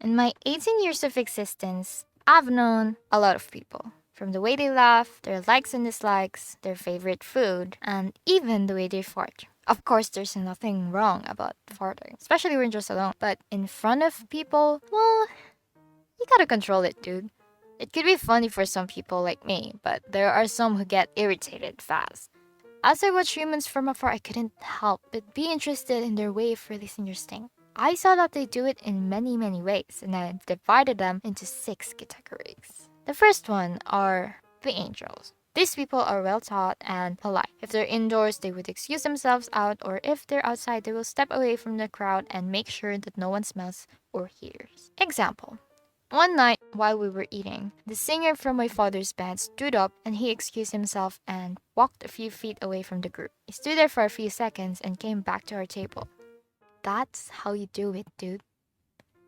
In my 18 years of existence, I've known a lot of people. From the way they laugh, their likes and dislikes, their favorite food, and even the way they fart. Of course, there's nothing wrong about farting, especially when you're just alone. But in front of people, well, you gotta control it, dude. It could be funny for some people like me, but there are some who get irritated fast. As I watched humans from afar, I couldn't help but be interested in their way of releasing their sting. I saw that they do it in many, many ways, and I divided them into 6 categories. The first one are the angels. These people are well taught and polite. If they're indoors, they would excuse themselves out, or if they're outside, they will step away from the crowd and make sure that no one smells or hears. Example: one night, while we were eating, the singer from my father's band stood up and he excused himself and walked a few feet away from the group. He stood there for a few seconds and came back to our table. That's how you do it, dude.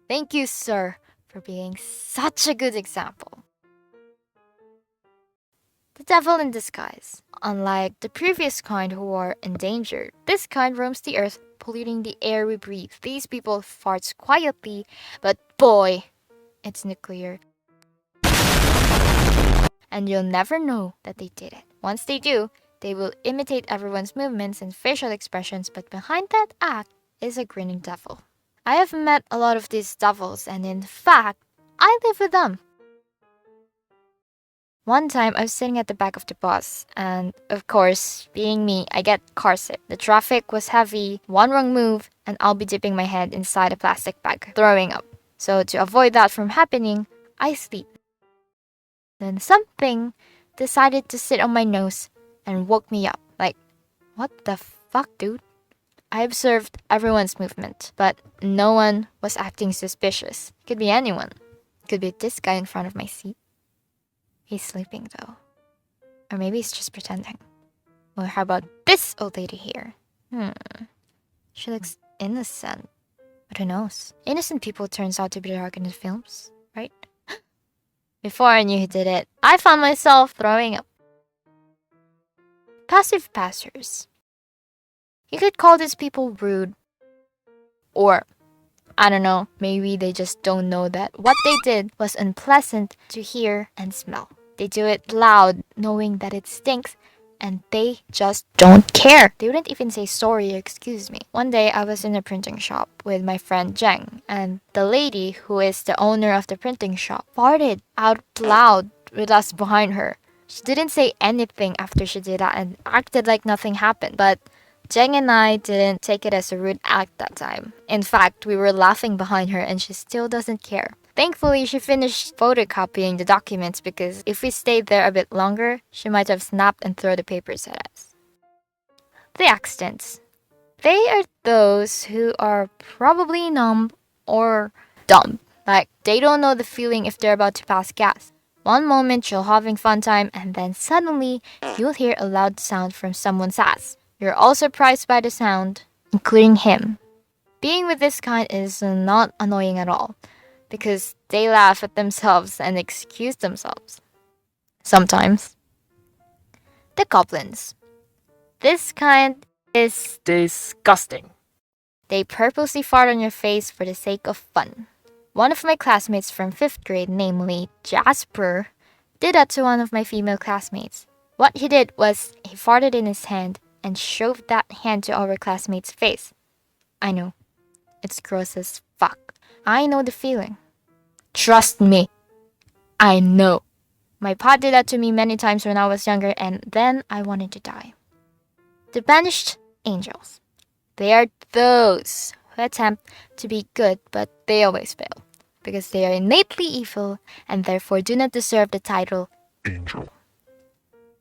Thank you, sir, for being such a good example. The devil in disguise. Unlike the previous kind who are endangered, this kind roams the earth, polluting the air we breathe. These people farts quietly, but boy, it's nuclear. And you'll never know that they did it. Once they do, they will imitate everyone's movements and facial expressions, but behind that act is a grinning devil. I have met a lot of these devils, and in fact, I live with them. One time, I was sitting at the back of the bus, and of course, being me, I get carsick. The traffic was heavy, one wrong move, and I'll be dipping my head inside a plastic bag, throwing up. So to avoid that from happening, I sleep. Then something decided to sit on my nose and woke me up. Like, what the fuck, dude? I observed everyone's movement, but no one was acting suspicious. Could be anyone. Could be this guy in front of my seat. He's sleeping though. Or maybe he's just pretending. Or how about this old lady here? She looks innocent. But who knows? Innocent people turns out to be dark in the films, right? Before I knew he did it, I found myself throwing up. Passive passers. You could call these people rude. Or, I don't know, maybe they just don't know that what they did was unpleasant to hear and smell. They do it loud, knowing that it stinks, and they just don't care. They wouldn't even say sorry or excuse me. One day, I was in a printing shop with my friend Jeng, and the lady who is the owner of the printing shop farted out loud with us behind her. She didn't say anything after she did that and acted like nothing happened, but Jeng and I didn't take it as a rude act that time. In fact, we were laughing behind her and she still doesn't care. Thankfully, she finished photocopying the documents because if we stayed there a bit longer, she might have snapped and thrown the papers at us. The accidents. They are those who are probably numb or dumb. Like, they don't know the feeling if they're about to pass gas. One moment you're having fun time and then suddenly you'll hear a loud sound from someone's ass. You're all surprised by the sound, including him. Being with this kind is not annoying at all because they laugh at themselves and excuse themselves. Sometimes. The goblins. This kind is disgusting. They purposely fart on your face for the sake of fun. One of my classmates from 5th grade, namely Jasper, did that to one of my female classmates. What he did was he farted in his hand and shoved that hand to our classmate's face. I know, it's gross as fuck. I know the feeling. Trust me, I know. My pa did that to me many times when I was younger, and then I wanted to die. The banished angels. They are those who attempt to be good, but they always fail because they are innately evil and therefore do not deserve the title angel.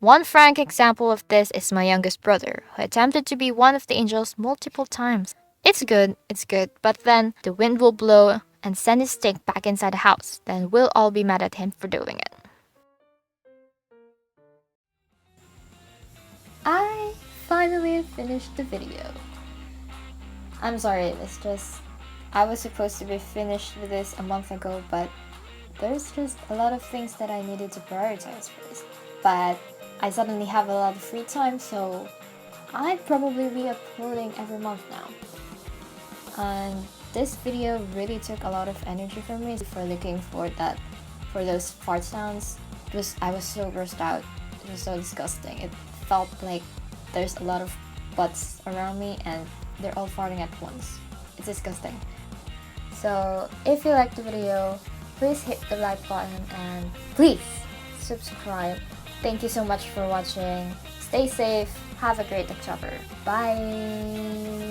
One frank example of this is my youngest brother, who attempted to be one of the angels multiple times. It's good, but then the wind will blow and send his stick back inside the house. Then we'll all be mad at him for doing it. I finally finished the video. I'm sorry, it's just I was supposed to be finished with this a month ago, but there's just a lot of things that I needed to prioritize first. But I suddenly have a lot of free time, so I'd probably be uploading every month now. And This video really took a lot of energy from me for looking for those fart sounds. I was so grossed out. It was so disgusting. It felt like there's a lot of butts around me and they're all farting at once. It's disgusting. So if you liked the video, please hit the like button and please subscribe. Thank you so much for watching. Stay safe. Have a great October. Bye.